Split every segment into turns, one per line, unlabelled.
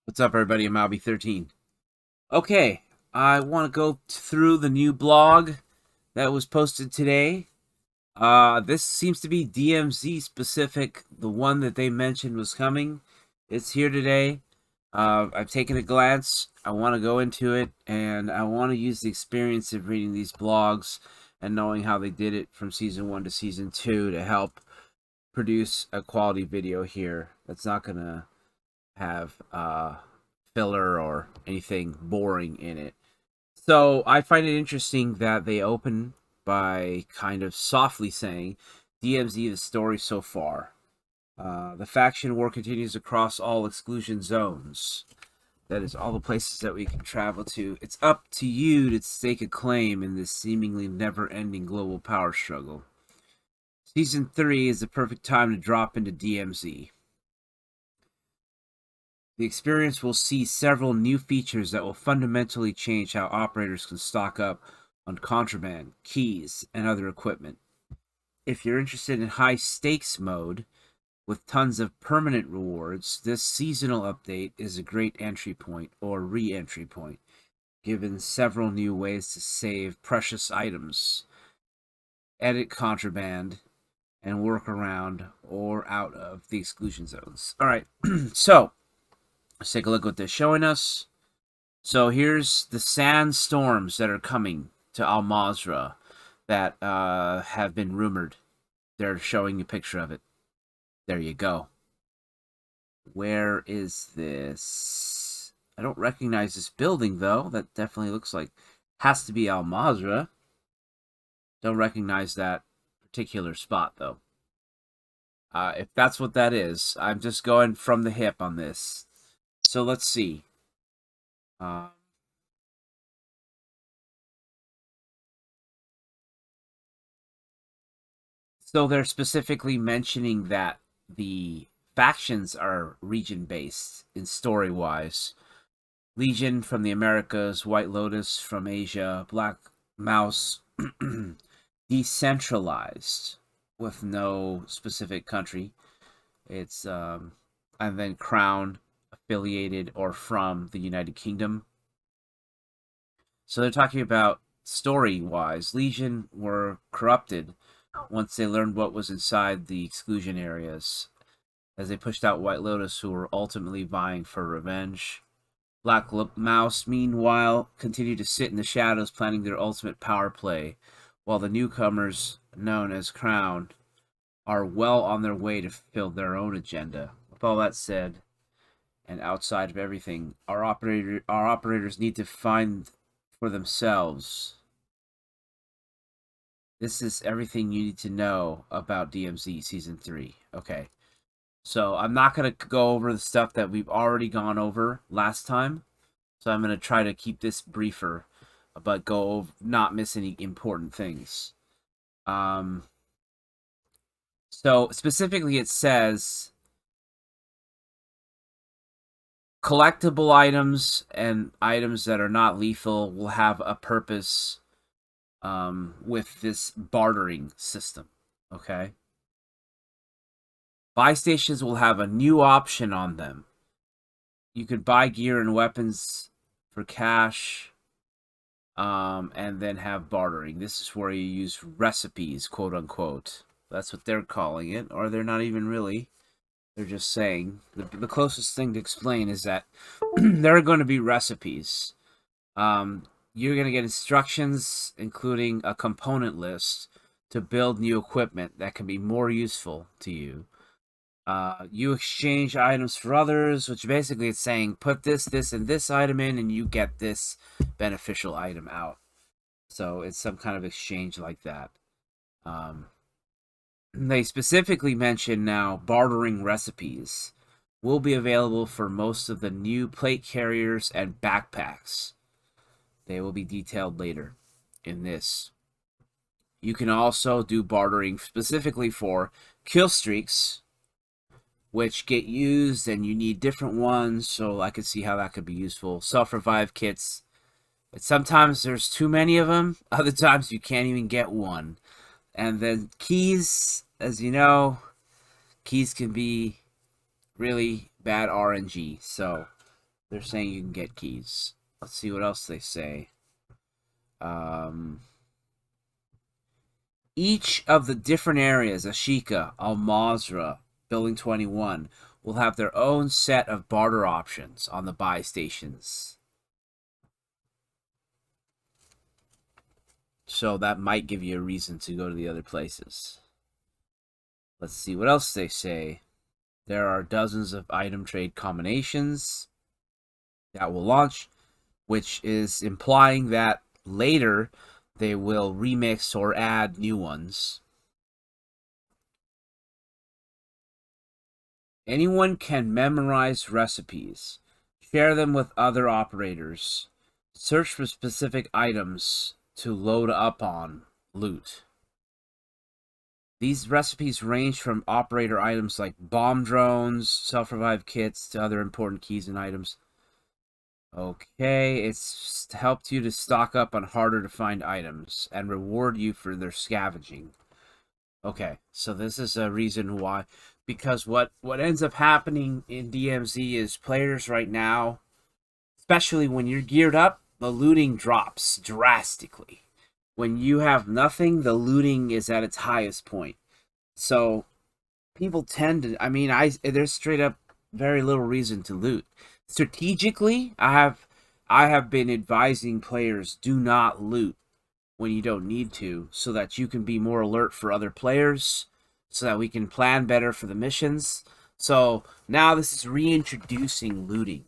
What's up, everybody? I'm Albie13. Okay, I want to go through the new blog that was posted today. This seems to be DMZ specific. The one that they mentioned was coming. It's here today. I've taken a glance. I want to go into it, and I want to use the experience of reading these blogs and knowing how they did it from season 1 to season 2 to help produce a quality video here that's not going to have filler or anything boring in it. So I find it interesting that they open by kind of softly saying, DMZ, the story so far. The faction war continues across all exclusion zones. That is all the places that we can travel to. It's up to you to stake a claim in this seemingly never-ending global power struggle. Season 3 is the perfect time to drop into DMZ. The experience will see several new features that will fundamentally change how operators can stock up on contraband, keys, and other equipment. If you're interested in high stakes mode with tons of permanent rewards, this seasonal update is a great entry point or re-entry point, given several new ways to save precious items, edit contraband, and work around or out of the exclusion zones. All right, so let's take a look at what they're showing us. So here's the sandstorms that are coming to Al Mazrah that have been rumored. They're showing a picture of it. There you go. Where is this? I don't recognize this building, though. That definitely looks like has to be Al Mazrah. Don't recognize that particular spot, though. If that's what that is, I'm just going from the hip on this. So let's see. So they're specifically mentioning that the factions are region-based in story-wise. Legion from the Americas, White Lotus from Asia, Black Mouse decentralized with no specific country. It's and then Crown affiliated or from the United Kingdom. So they're talking about story-wise. Legion were corrupted once they learned what was inside the exclusion areas, as they pushed out White Lotus, who were ultimately vying for revenge. Black Mouse, meanwhile, continued to sit in the shadows, planning their ultimate power play, while the newcomers, known as Crown, are well on their way to fulfill their own agenda. With all that said, and outside of everything, our operators need to find for themselves. This is everything you need to know about DMZ Season 3. Okay. So I'm not going to go over the stuff that we've already gone over last time. So I'm going to try to keep this briefer, but not miss any important things. So specifically it says collectible items and items that are not lethal will have a purpose with this bartering system. Okay. Buy stations will have a new option on them. You could buy gear and weapons for cash, and then have bartering. This is where you use recipes, quote unquote. That's what they're calling it, or they're not even really. They're just saying. The closest thing to explain is that there are going to be recipes. You're going to get instructions, including a component list, to build new equipment that can be more useful to you. You exchange items for others, which basically it's saying put this, and this item in, and you get this beneficial item out. So it's some kind of exchange like that. They specifically mention now bartering recipes will be available for most of the new plate carriers and backpacks. They will be detailed later in this. You can also do bartering specifically for kill streaks, which get used, and you need different ones, so I could see how that could be useful. Self-revive kits. But sometimes there's too many of them. Other times you can't even get one. And then keys, as you know, keys can be really bad RNG. So They're saying you can get keys. Let's see what else they say. Each of the different areas, Ashika, Al-Mazrah, Building 21, will have their own set of barter options on the buy stations. So that might give you a reason to go to the other places. Let's see what else they say. There are dozens of item trade combinations that will launch, which is implying that later they will remix or add new ones. Anyone can memorize recipes, share them with other operators, search for specific items to load up on loot. These recipes range from operator items like bomb drones, self-revive kits, to other important keys and items. Okay, it's helped you to stock up on harder to find items and reward you for their scavenging. Okay, so this is a reason why, because what ends up happening in DMZ is players right now, especially when you're geared up, the looting drops drastically. When you have nothing, the looting is at its highest point. So people tend to, I mean, there's straight up very little reason to loot. Strategically, I have been advising players, do not loot when you don't need to, so that you can be more alert for other players, so that we can plan better for the missions. So now this is reintroducing looting.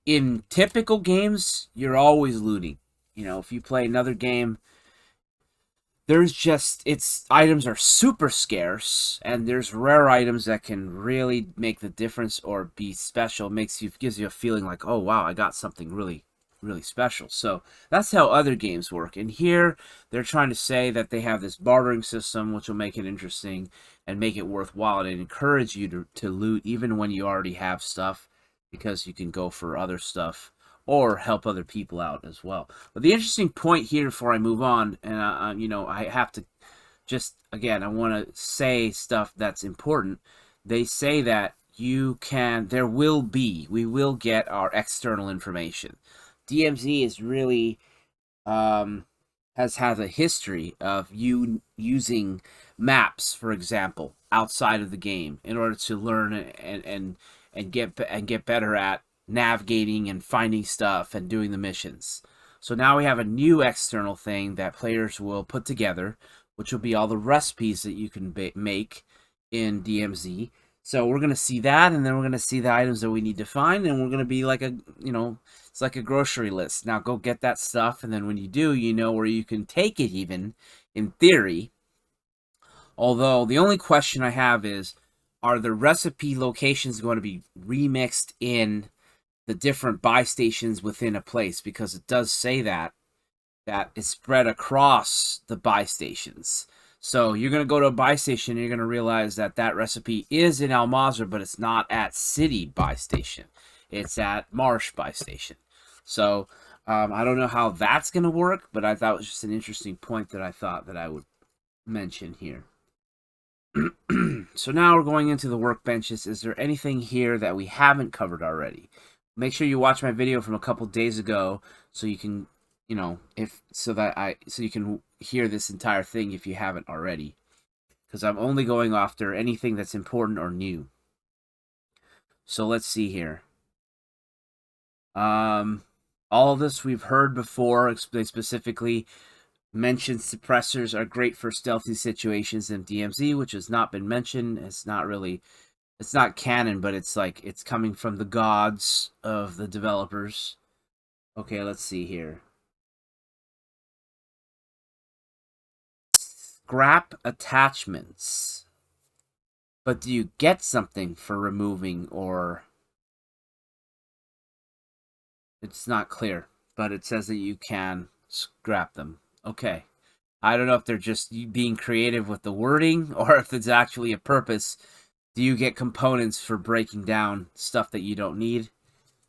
In typical games, you're always looting. You know, if you play another game, items are super scarce, and there's rare items that can really make the difference or be special. Gives you a feeling like, oh wow, I got something really, really special. So that's how other games work. And here they're trying to say that they have this bartering system, which will make it interesting and make it worthwhile and encourage you to loot even when you already have stuff, because you can go for other stuff or help other people out as well. But the interesting point here before I move on, and I have to just, again, I want to say stuff that's important. They say that we will get our external information. DMZ is really has had a history of you using maps, for example, outside of the game in order to learn and get better at navigating and finding stuff and doing the missions. So now we have a new external thing that players will put together, which will be all the recipes that you can make in DMZ. So we're going to see that, and then we're going to see the items that we need to find, and we're going to be like it's like a grocery list. Now go get that stuff, and then when you do, you know where you can take it even, in theory. Although the only question I have is, are the recipe locations going to be remixed in the different buy stations within a place? Because it does say that is spread across the buy stations. So you're going to go to a buy station and you're going to realize that recipe is in Al-Mazrah, but it's not at City buy station. It's at Marsh buy station. So I don't know how that's going to work, but I thought it was just an interesting point that I thought that I would mention here. So now we're going into the workbenches. Is there anything here that we haven't covered already? Make sure you watch my video from a couple days ago so you can, so you can hear this entire thing if you haven't already. Because I'm only going after anything that's important or new. So let's see here. All of this we've heard before. They specifically mentioned suppressors are great for stealthy situations in DMZ, which has not been mentioned. It's not canon, but it's coming from the gods of the developers. Okay, let's see here. Scrap attachments. But do you get something for removing, or... It's not clear, but it says that you can scrap them. Okay. I don't know if they're just being creative with the wording, or if it's actually a purpose. Do you get components for breaking down stuff that you don't need?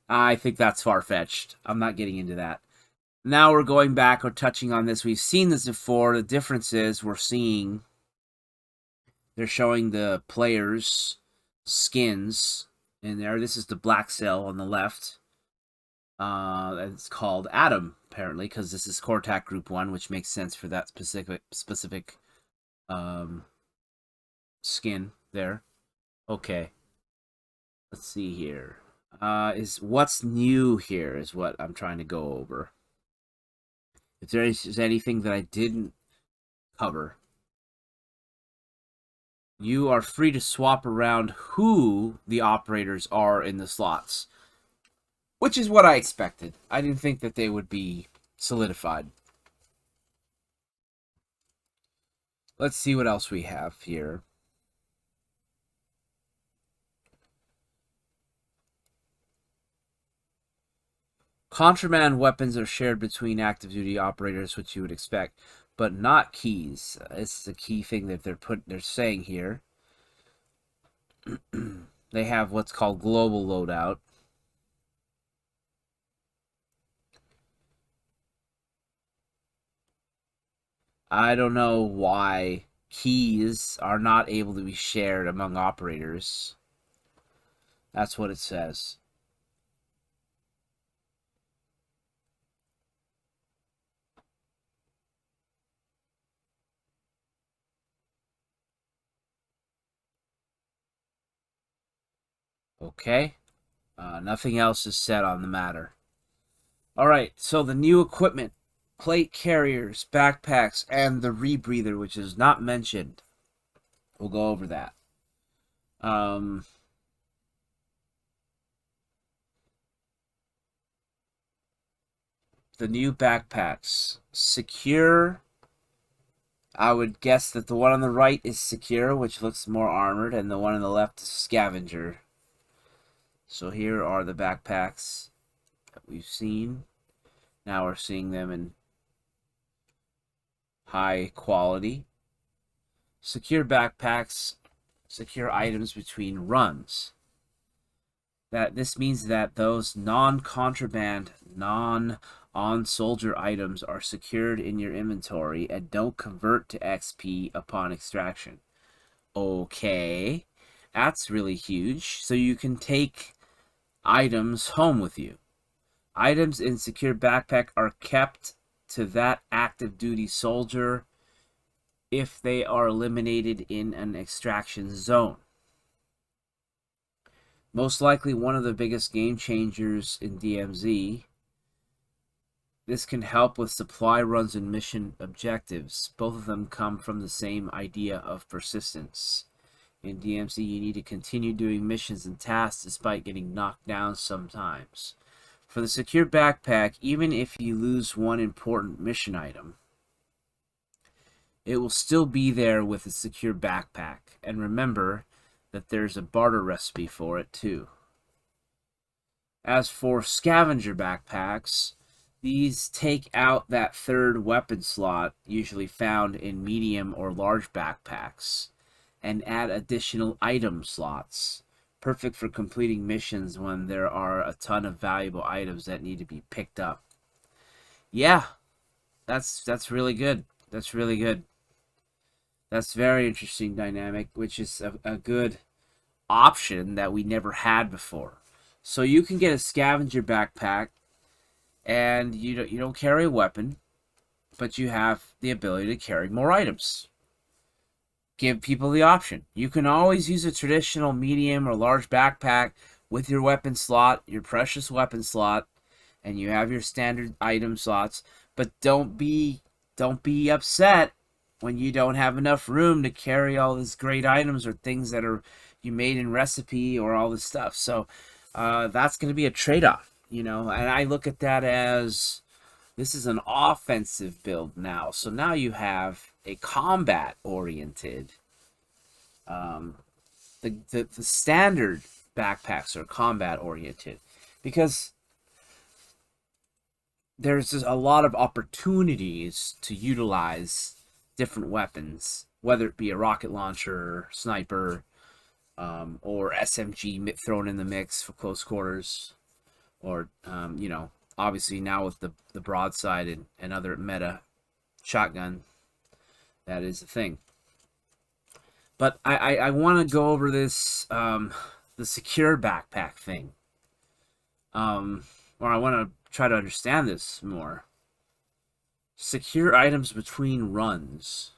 I think that's far-fetched. I'm not getting into that. Now we're going back or touching on this. We've seen this before. The difference is they're showing the players skins in there. This is the black cell on the left. It's called Atom, apparently, because this is Cortac Group 1, which makes sense for that specific skin there. Okay. Let's see here. Is what's new here is what I'm trying to go over. If there is anything that I didn't cover, you are free to swap around who the operators are in the slots, which is what I expected. I didn't think that they would be solidified. Let's see what else we have here. Contraband weapons are shared between active duty operators, which you would expect, but not keys. This is a key thing that they're saying here. They have what's called global loadout. I don't know why keys are not able to be shared among operators. That's what it says. Okay. Nothing else is said on the matter. Alright, so the new equipment. Plate carriers, backpacks, and the rebreather, which is not mentioned. We'll go over that. The new backpacks. Secure. I would guess that the one on the right is secure, which looks more armored, and the one on the left is scavenger. So here are the backpacks that we've seen. Now we're seeing them in high quality. Secure backpacks, secure items between runs. This means that those non-contraband, non-on-soldier items are secured in your inventory and don't convert to XP upon extraction. Okay, that's really huge. So you can take items home with you. Items in secure backpack are kept to that active duty soldier if they are eliminated in an extraction zone. Most likely one of the biggest game changers in DMZ. This can help with supply runs and mission objectives. Both of them come from the same idea of persistence. In DMZ, you need to continue doing missions and tasks despite getting knocked down sometimes. For the secure backpack, even if you lose one important mission item, it will still be there with a secure backpack. And remember that there's a barter recipe for it too. As for scavenger backpacks, these take out that third weapon slot usually found in medium or large backpacks and add additional item slots. Perfect for completing missions when there are a ton of valuable items that need to be picked up. Yeah, that's really good. That's really good. That's very interesting dynamic, which is a good option that we never had before. So you can get a scavenger backpack, and you don't carry a weapon, but you have the ability to carry more items. Give people the option. You can always use a traditional medium or large backpack with your weapon slot, your precious weapon slot, and you have your standard item slots, but don't be upset when you don't have enough room to carry all these great items or things that are you made in recipe or all this stuff. So that's going to be a trade-off, and I look at that as this is an offensive build now. So now you have a combat-oriented. The standard backpacks are combat-oriented because there's just a lot of opportunities to utilize different weapons, whether it be a rocket launcher, sniper, or SMG thrown in the mix for close quarters, or obviously now with the broadside and other meta shotgun, that is a thing. But I want to go over this, the secure backpack thing. Or I want to try to understand this more. Secure items between runs.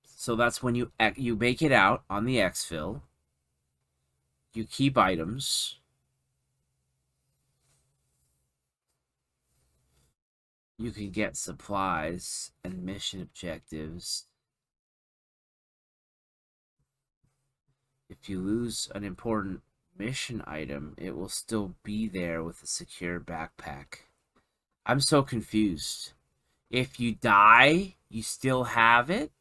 So that's when you make it out on the exfil. You keep items. You can get supplies and mission objectives. If you lose an important mission item, it will still be there with a secure backpack. I'm so confused. If you die, you still have it?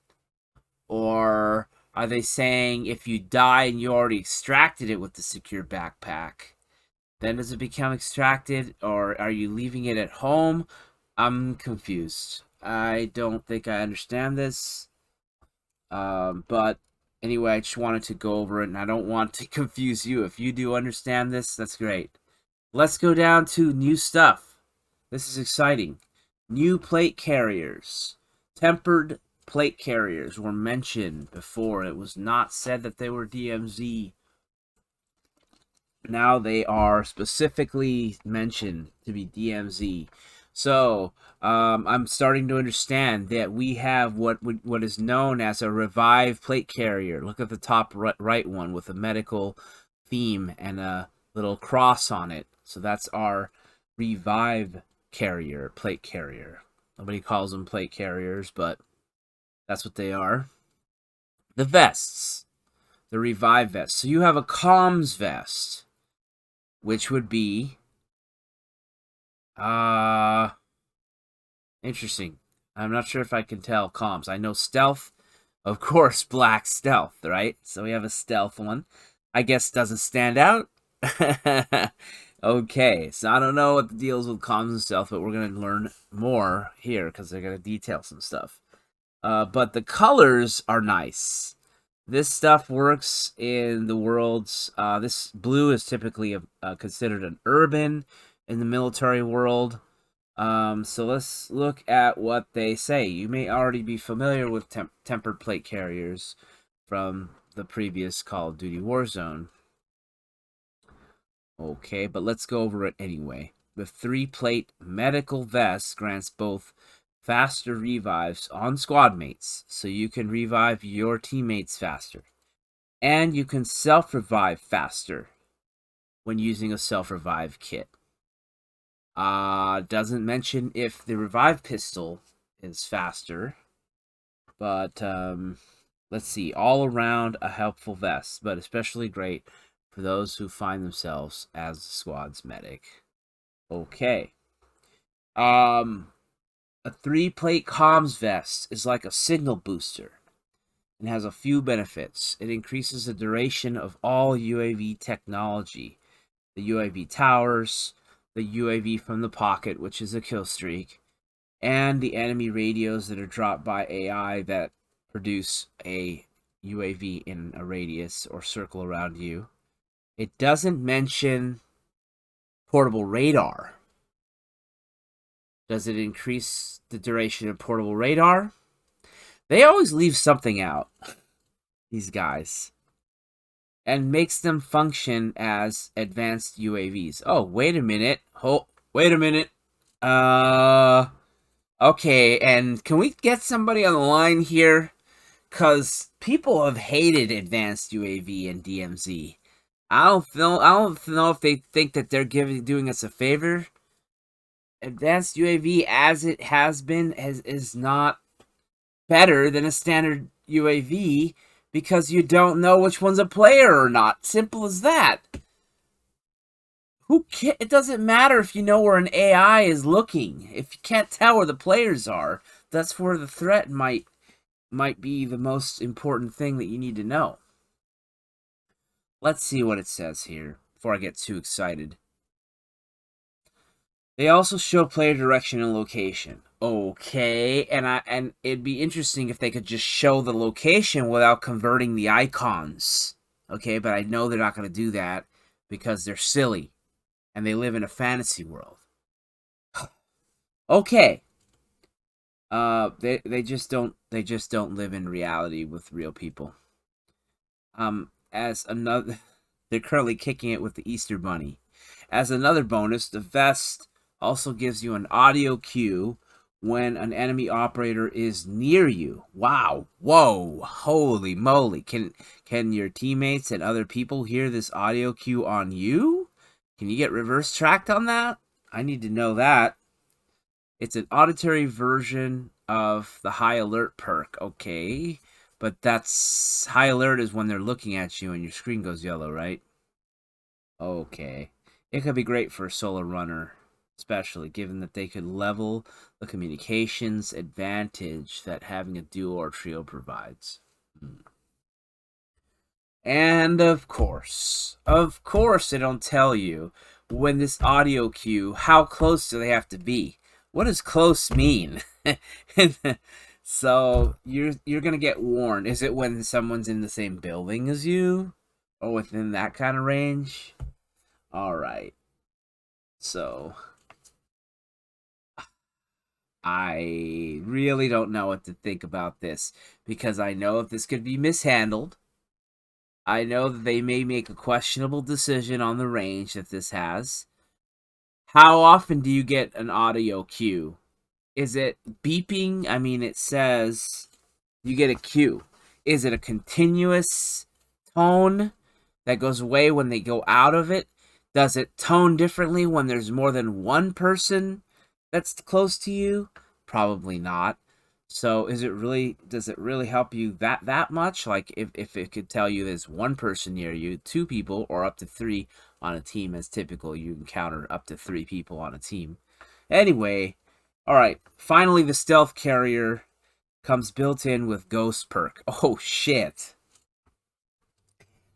Or are they saying if you die and you already extracted it with the secure backpack, then does it become extracted? Or are you leaving it at home? I'm confused. I don't think I understand this. But anyway, I just wanted to go over it, and I don't want to confuse you. If you do understand this, that's great. Let's go down to new stuff. This is exciting. New plate carriers. Tempered plate carriers were mentioned before. It was not said that they were DMZ. Now they are specifically mentioned to be DMZ. So I'm starting to understand that we have what is known as a revive plate carrier. Look at the top right one with a medical theme and a little cross on it. So that's our revive carrier, plate carrier. Nobody calls them plate carriers, but that's what they are. The vests, the revive vest. So you have a comms vest, which would be interesting. I'm not sure if I can tell comms. I know stealth, of course, black stealth, right? So we have a stealth one. I guess doesn't stand out. Okay, so I don't know what the deal is with comms and stealth, but we're going to learn more here because they're going to detail some stuff. But the colors are nice. This stuff works in the worlds. This blue is typically considered an urban in the military world. So let's look at what they say. You may already be familiar with tempered plate carriers from the previous Call of Duty Warzone. Okay, but let's go over it anyway. The 3-plate medical vest grants both faster revives on squad mates, so you can revive your teammates faster. And you can self-revive faster when using a self-revive kit. Doesn't mention if the revive pistol is faster, but let's see. All around a helpful vest, but especially great for those who find themselves as the squad's medic. Okay. A 3-plate comms vest is like a signal booster and has a few benefits. It increases the duration of all UAV technology. The UAV towers, the UAV from the pocket, which is a kill streak, and the enemy radios that are dropped by AI that produce a UAV in a radius or circle around you. It doesn't mention portable radar. Does it increase the duration of portable radar? They always leave something out, these guys, and makes them function as advanced UAVs. Oh, wait a minute. Wait a minute. Okay, and can we get somebody on the line here? Because people have hated advanced UAV and DMZ. I don't know if they think that they're doing us a favor. Advanced UAV, as it has been, is not better than a standard UAV because you don't know which one's a player or not. Simple as that. It doesn't matter if you know where an AI is looking. If you can't tell where the players are, that's where the threat might be the most important thing that you need to know. Let's see what it says here before I get too excited. They also show player direction and location. Okay, and it'd be interesting if they could just show the location without converting the icons. Okay, but I know they're not going to do that because they're silly and they live in a fantasy world. Okay. They just don't live in reality with real people. As another, they're currently kicking it with the Easter Bunny. As another bonus, the vest also gives you an audio cue when an enemy operator is near you. Wow. Whoa. Holy moly. Can your teammates and other people hear this audio cue on you? Can you get reverse tracked on that? I need to know that. It's an auditory version of the high alert perk. Okay. But that's high alert is when they're looking at you and your screen goes yellow, right? Okay. It could be great for a solo runner, especially given that they could level the communications advantage that having a duo or trio provides. And of course, they don't tell you when this audio cue, how close do they have to be? What does close mean? So you're gonna get warned. Is it when someone's in the same building as you, or within that kind of range? All right. So I really don't know what to think about this because I know if this could be mishandled. I know that they may make a questionable decision on the range that this has. How often do you get an audio cue? Is it beeping? I mean, it says you get a cue. Is it a continuous tone that goes away when they go out of it? Does it tone differently when there's more than one person that's close to you? Probably not. So does it really help you that much? Like if it could tell you there's one person near you, two people, or up to three on a team, as typical, you encounter up to three people on a team. Anyway, all right. Finally, the stealth carrier comes built in with ghost perk. Oh shit.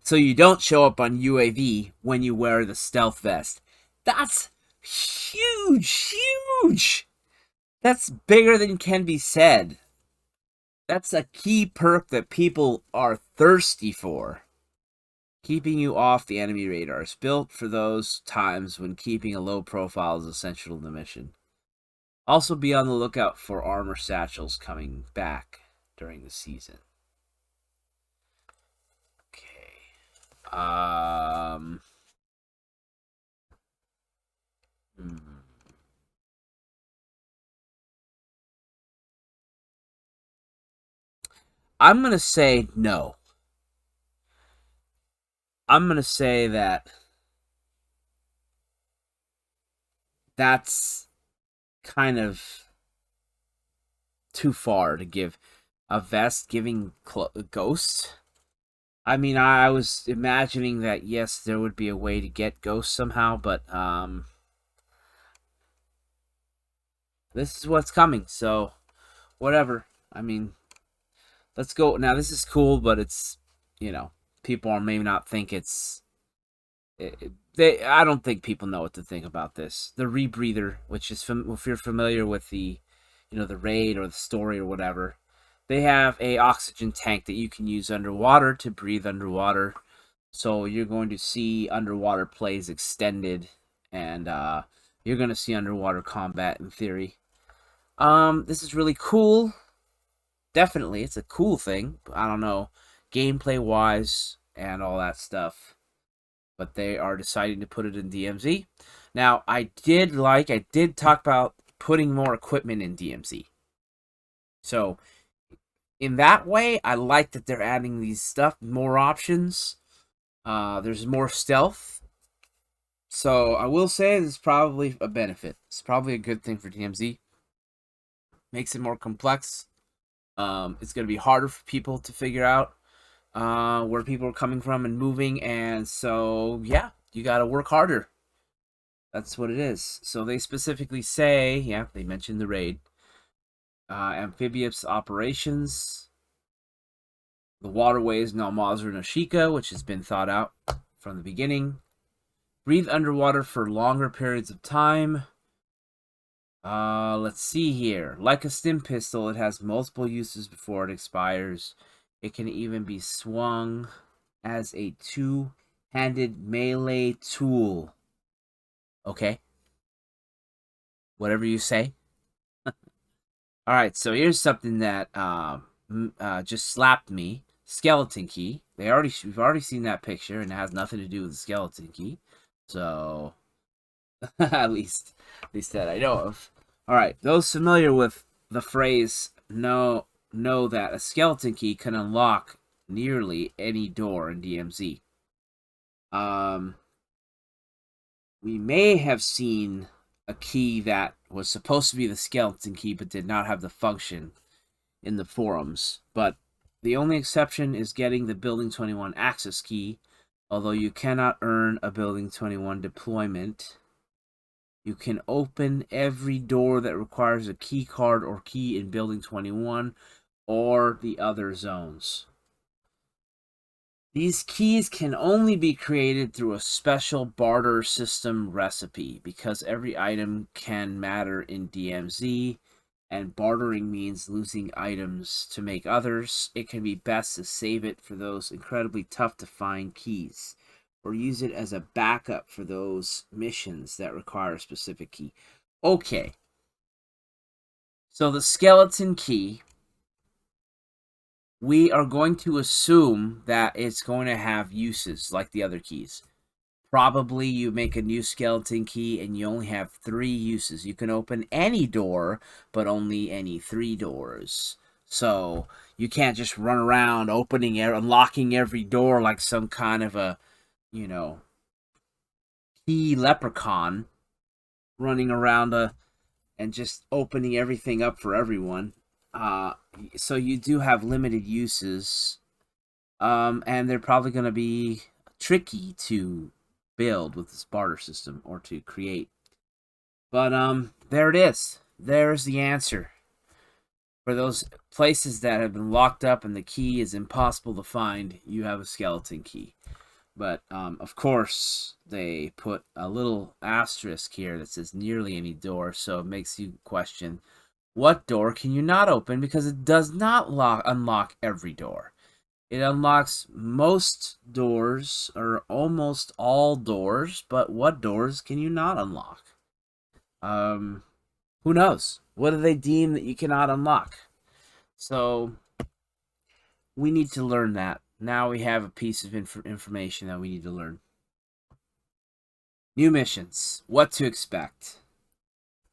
So you don't show up on UAV when you wear the stealth vest. That's huge, huge. That's bigger than can be said. That's a key perk that people are thirsty for. Keeping you off the enemy radar is built for those times when keeping a low profile is essential to the mission. Also be on the lookout for armor satchels coming back during the season. Okay. I'm going to say no. I'm going to say that that's kind of too far to give a vest giving ghosts. I mean, I was imagining that yes, there would be a way to get ghosts somehow, but this is what's coming. So whatever. I mean, let's go now. This is cool, but it's people are maybe not think it's. I don't think people know what to think about this. The rebreather, which is if you're familiar with the raid or the story or whatever, they have a oxygen tank that you can use underwater to breathe underwater. So you're going to see underwater plays extended, and you're going to see underwater combat in theory. This is really cool. Definitely, it's a cool thing. I don't know, gameplay wise and all that stuff. But they are deciding to put it in DMZ. Now, I did talk about putting more equipment in DMZ. So, in that way, I like that they're adding these stuff, more options. There's more stealth. So, I will say this is probably a benefit. It's probably a good thing for DMZ. Makes it more complex. It's going to be harder for people to figure out where people are coming from and moving. And so, yeah, you got to work harder. That's what it is. So they specifically say, yeah, they mentioned the raid. Amphibious operations. The waterways, Nalmazur Nashika, which has been thought out from the beginning. Breathe underwater for longer periods of time. Let's see here. Like a stim pistol, it has multiple uses before it expires. It can even be swung as a two-handed melee tool. Okay. Whatever you say. All right, so here's something that just slapped me. Skeleton key. We've already seen that picture, and it has nothing to do with the skeleton key. So at least that I know of. All right, those familiar with the phrase know that a skeleton key can unlock nearly any door in DMZ. We may have seen a key that was supposed to be the skeleton key but did not have the function in the forums, but the only exception is getting the Building 21 access key. Although you cannot earn a Building 21 deployment, you can open every door that requires a key card or key in Building 21 or the other zones. These keys can only be created through a special barter system recipe because every item can matter in DMZ, and bartering means losing items to make others. It can be best to save it for those incredibly tough to find keys, or use it as a backup for those missions that require a specific key. Okay, so the skeleton key, we are going to assume that it's going to have uses like the other keys. Probably you make a new skeleton key and you only have 3 uses. You can open any door, but only any 3 doors. So you can't just run around unlocking every door like some kind of a, key leprechaun running around and just opening everything up for everyone. So you do have limited uses, and they're probably going to be tricky to build with this barter system or to create. But there it is. There's the answer. For those places that have been locked up and the key is impossible to find, you have a skeleton key. But of course, they put a little asterisk here that says nearly any door, so it makes you question, what door can you not open? Because it does not unlock every door. It unlocks most doors, or almost all doors, but what doors can you not unlock? Who knows? What do they deem that you cannot unlock? So, we need to learn that. Now we have a piece of information that we need to learn. New missions. What to expect.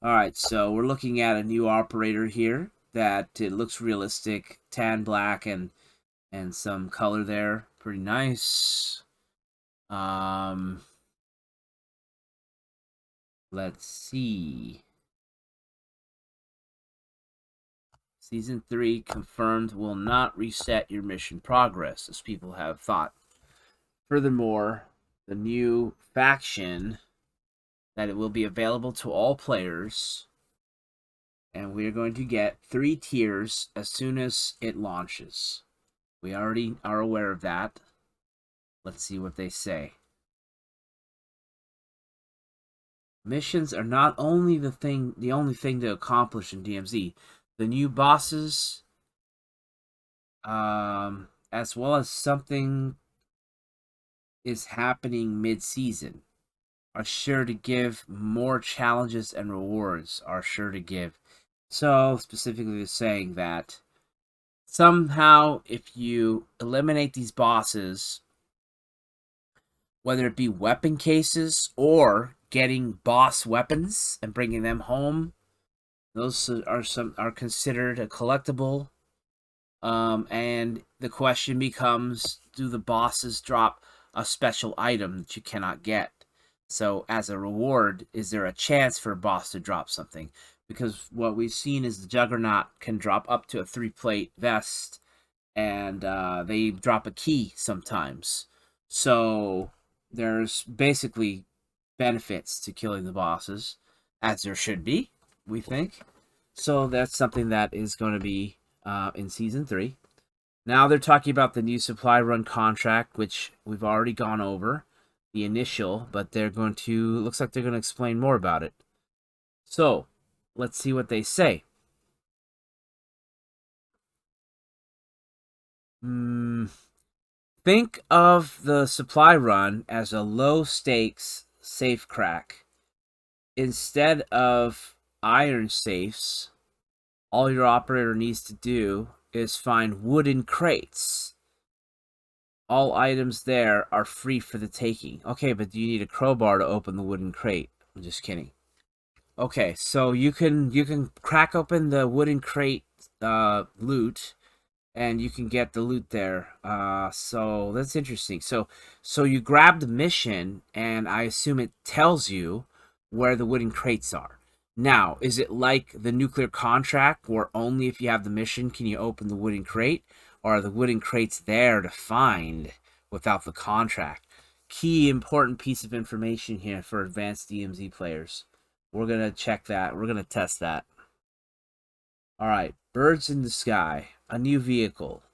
Alright, so we're looking at a new operator here that it looks realistic. Tan, black, and some color there. Pretty nice. Let's see. Season 3 confirmed will not reset your mission progress, as people have thought. Furthermore, the new faction, that it will be available to all players, and we are going to get 3 tiers as soon as it launches. We already are aware of that. Let's see what they say. Missions are not only the only thing to accomplish in DMZ. The new bosses, as well as something is happening mid-season, are sure to give more challenges, and rewards are sure to give. So, specifically saying that somehow, if you eliminate these bosses, whether it be weapon cases or getting boss weapons and bringing them home, those are considered a collectible. And the question becomes, do the bosses drop a special item that you cannot get? So as a reward, is there a chance for a boss to drop something? Because what we've seen is the Juggernaut can drop up to a 3-plate vest, and they drop a key sometimes. So there's basically benefits to killing the bosses, as there should be, we think. So that's something that is going to be in Season 3. Now they're talking about the new supply run contract, which we've already gone over, the initial, but they're going to, looks like they're going to explain more about it. So, let's see what they say. Think of the supply run as a low-stakes safe crack. Instead of iron safes, All your operator needs to do is find wooden crates. All items there are free for the taking. Okay, but do you need a crowbar to open the wooden crate? I'm just kidding. Okay, so you can crack open the wooden crate loot, and you can get the loot there. So that's interesting. So you grab the mission, and I assume it tells you where the wooden crates are. Now, is it like the nuclear contract, where only if you have the mission can you open the wooden crate, or are the wooden crates there to find without the contract? Key important piece of information here for advanced DMZ players. We're gonna check that. We're gonna test that. All right, birds in the sky, a new vehicle.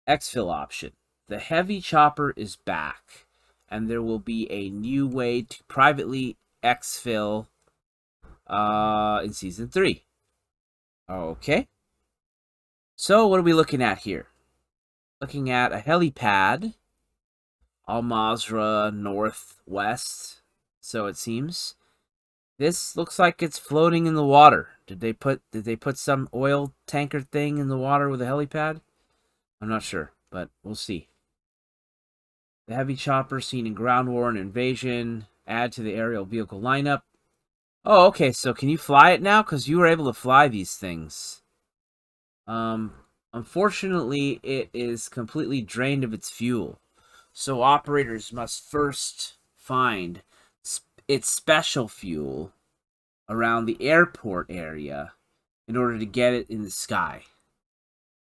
Exfil option. The heavy chopper is back, and there will be a new way to privately exfil in Season 3. Okay. So what are we looking at here? Looking at a helipad, Al Mazrah Northwest, so it seems. This looks like it's floating in the water. Did they put some oil tanker thing in the water with a helipad? I'm not sure, but we'll see. The heavy chopper seen in ground war and invasion. Add to the aerial vehicle lineup. Oh, okay, so can you fly it now? Because you were able to fly these things. Unfortunately, it is completely drained of its fuel. So operators must first find its special fuel around the airport area in order to get it in the sky.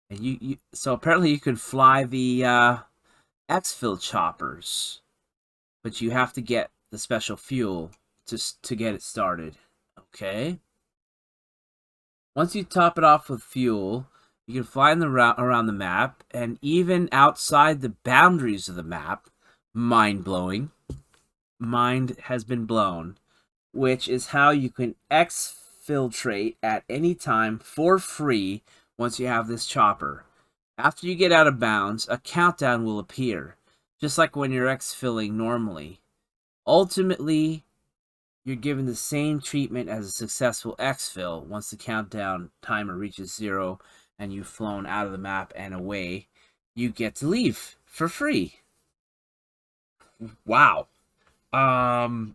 And so apparently you can fly the exfil choppers, but you have to get the special fuel to get it started. Okay. Once you top it off with fuel, you can fly around the map, and even outside the boundaries of the map. Mind-blowing. Mind has been blown. Which is how you can exfiltrate at any time for free once you have this chopper. After you get out of bounds, a countdown will appear, just like when you're exfilling normally. Ultimately, you're given the same treatment as a successful exfil once the countdown timer reaches 0 and you've flown out of the map and away. You get to leave for free. Wow. The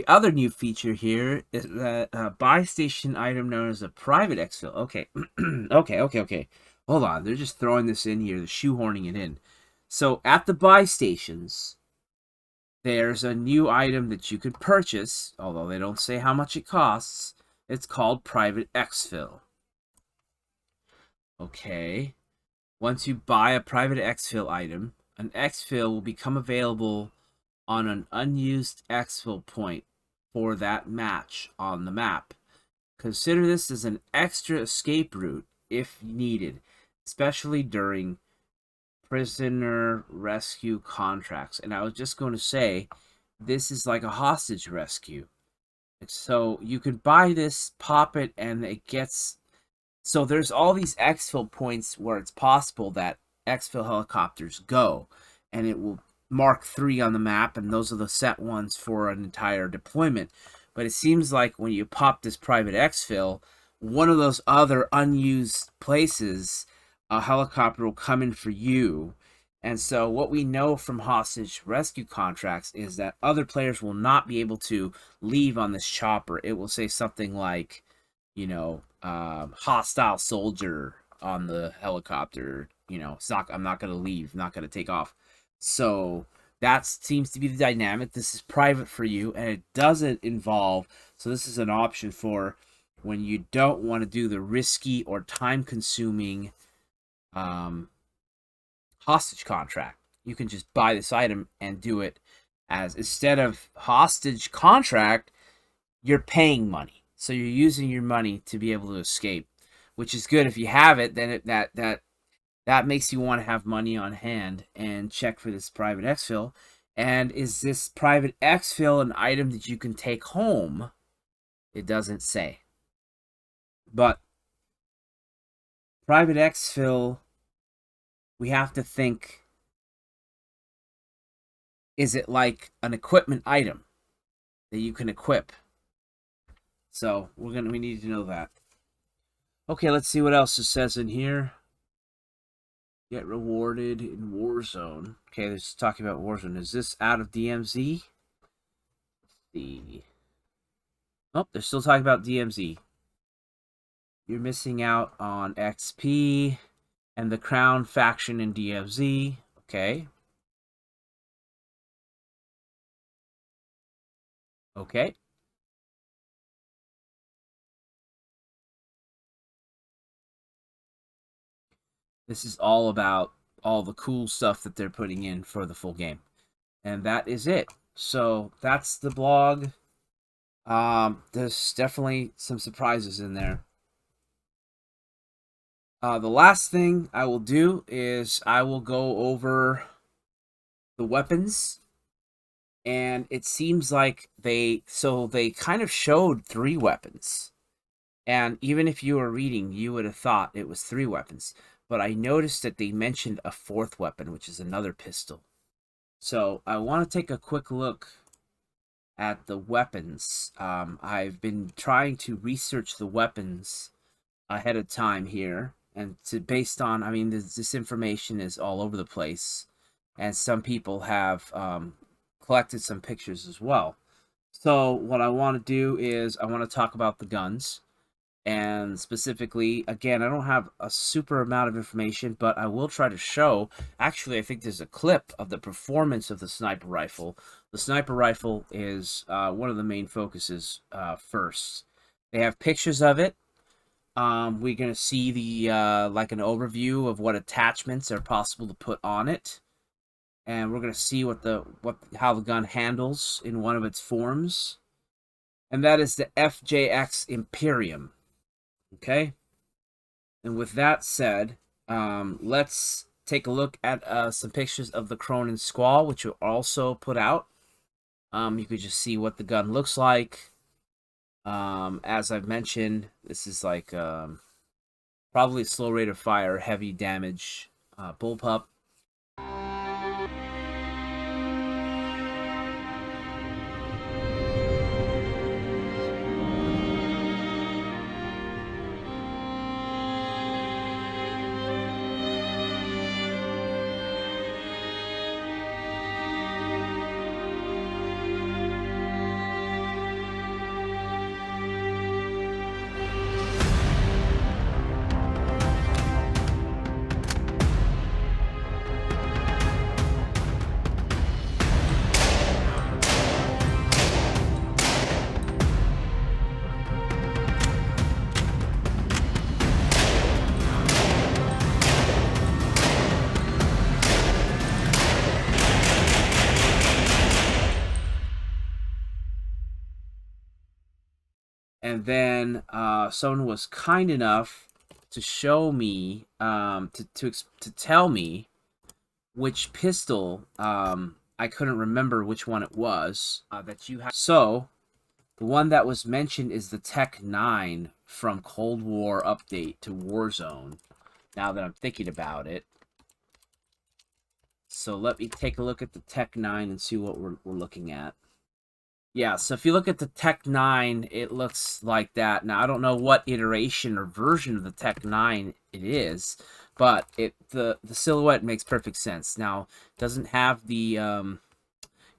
other new feature here is that buy station item known as a private exfil. Okay, okay. Hold on, they're just throwing this in here, they're shoehorning it in. So at the buy stations, there's a new item that you could purchase, although they don't say how much it costs. It's called private exfil. Okay. Once you buy a private exfil item, an exfil will become available on an unused exfil point for that match on the map. Consider this as an extra escape route if needed, especially during prisoner rescue contracts. And I was just going to say, this is like a hostage rescue. So you could buy this, pop it, and it gets... So there's all these exfil points where it's possible that exfil helicopters go, and it will mark 3 on the map, and those are the set ones for an entire deployment. But it seems like when you pop this private exfil, one of those other unused places, a helicopter will come in for you. And so what we know from hostage rescue contracts is that other players will not be able to leave on this chopper. It will say something like, you know, hostile soldier on the helicopter. You know, I'm not going to leave, not going to take off. So that seems to be the dynamic. This is private for you, and it doesn't involve... So this is an option for when you don't want to do the risky or time-consuming hostage contract. You can just buy this item and do it as... Instead of hostage contract, you're paying money. So you're using your money to be able to escape, which is good. If you have it, then that makes you want to have money on hand and check for this private exfil. And is this private exfil an item that you can take home? It doesn't say. But private exfil, we have to think, is it like an equipment item that you can equip? So we need to know that. Okay, let's see what else it says in here. Get rewarded in Warzone. Okay, this is talking about Warzone. Is this out of DMZ? Let's see. Oh, they're still talking about DMZ. You're missing out on XP and the Crown faction in DMZ. Okay. Okay. This is all about all the cool stuff that they're putting in for the full game. And that is it. So that's the blog. There's definitely some surprises in there. The last thing I will do is I will go over the weapons. And it seems like they kind of showed 3 weapons. And even if you were reading, you would have thought it was 3 weapons. But I noticed that they mentioned a 4th weapon, which is another pistol. So I want to take a quick look at the weapons. I've been trying to research the weapons ahead of time here. And based on, I mean, this information is all over the place. And some people have collected some pictures as well. So what I want to do is I want to talk about the guns. And specifically, again, I don't have a super amount of information, but I will try to show. Actually, I think there's a clip of the performance of the sniper rifle. The sniper rifle is one of the main focuses first. They have pictures of it. We're going to see the like an overview of what attachments are possible to put on it. And we're going to see how the gun handles in one of its forms. And that is the FJX Imperium. Okay? And with that said, let's take a look at some pictures of the Cronin Squall, which are also put out. You could just see what the gun looks like. As I've mentioned, this is like probably slow rate of fire, heavy damage bullpup. And then someone was kind enough to show me, to tell me which pistol, I couldn't remember which one it was, that you have. So, the one that was mentioned is the Tech 9 from Cold War Update to Warzone, now that I'm thinking about it. So let me take a look at the Tech 9 and see what we're looking at. Yeah, so if you look at the Tech 9, it looks like that. Now, I don't know what iteration or version of the Tech 9 it is, but the silhouette makes perfect sense. Now, it doesn't have the,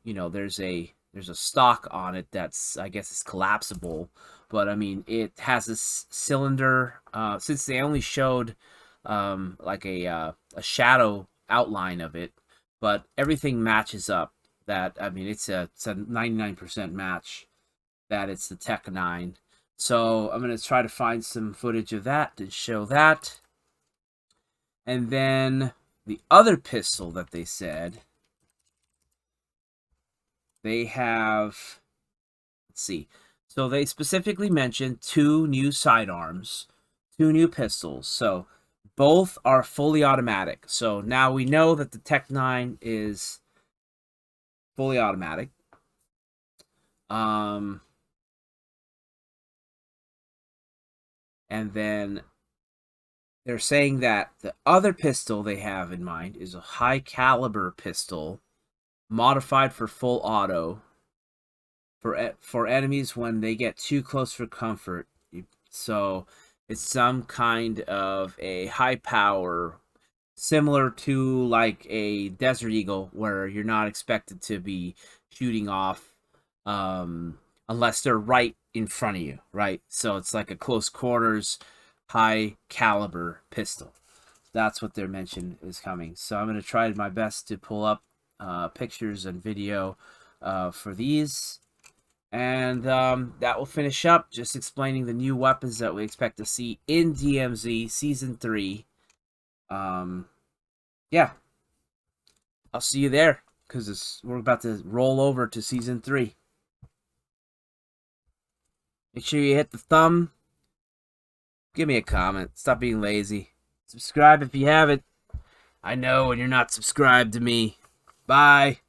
you know, there's a stock on it that's, I guess, is collapsible, but, I mean, it has this cylinder. Since they only showed, like a shadow outline of it, but everything matches up. That, I mean, it's a 99% match that it's the Tech 9. So I'm going to try to find some footage of that to show that. And then the other pistol that they said, they have, let's see. So they specifically mentioned 2 new sidearms, 2 new pistols. So both are fully automatic. So now we know that the Tech 9 is fully automatic. And then they're saying that the other pistol they have in mind is a high caliber pistol modified for full auto for enemies when they get too close for comfort. So It's some kind of a high power, similar to like a Desert Eagle, where you're not expected to be shooting off unless they're right in front of you, right? So it's like a close quarters, high caliber pistol. That's what they're mentioned is coming. So I'm going to try my best to pull up pictures and video for these. And that will finish up just explaining the new weapons that we expect to see in DMZ Season 3. Yeah, I'll see you there because we're about to roll over to Season 3. Make sure you hit the thumb. Give me a comment. Stop being lazy. Subscribe if you haven't. I know when you're not subscribed to me. Bye.